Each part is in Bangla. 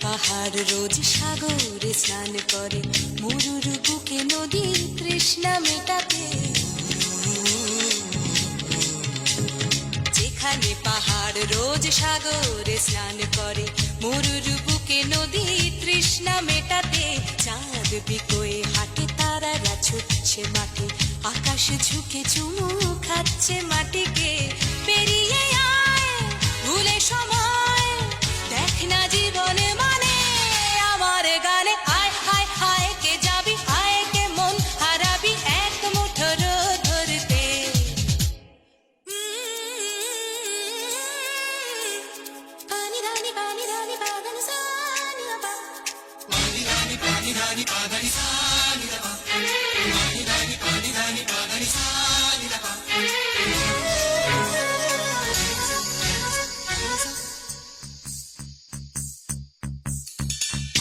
পাহাড় রোজ সাগরে স্নান করে, মরুর বুকে নদী তৃষ্ণা মেটাতে। যেখানে পাহাড় রোজ সাগরে স্নান করে, মরুর বুকে নদী তৃষ্ণা মেটাতে। চাঁদ বিকোয়ে হাটে, তারারা ছুটছে মাঠে, আকাশ ঝুঁকে চুমু খাচ্ছে মাটিকে। পেরিয়ে আয় ভুলে সময়, দেখ না জীবনে মানে আমার গানে। আয় হায় হায় কে যাবি, হায় কে মন হারাবি এক মুঠো রোদ ধরতে। পানি রানি বাগান সানি বাবা, পানি রানি বাগান সানি বাবা, পানি রানি বাগান সানি বাবা।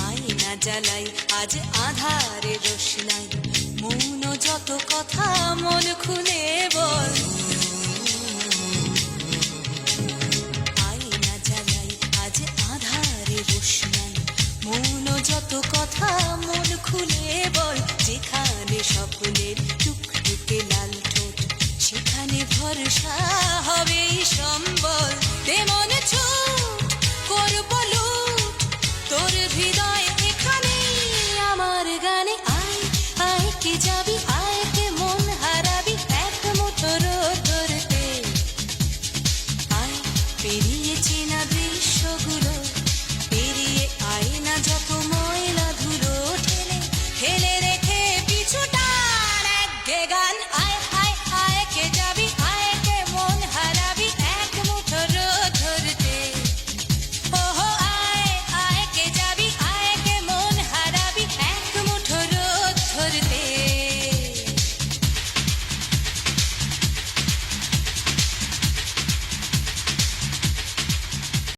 আয়না জ্বালাই আজ আধারে রোশনাই, মৌন যত কথা মন খুলে বল। আয়না জ্বালাই আজ আধারে রোশনাই, মৌন যত কথা মন খুলে বল। যেখানে স্বপ্নের টুকটুকে লাল ঠোঁট, সেখানে ভরসা হবে সম্মান।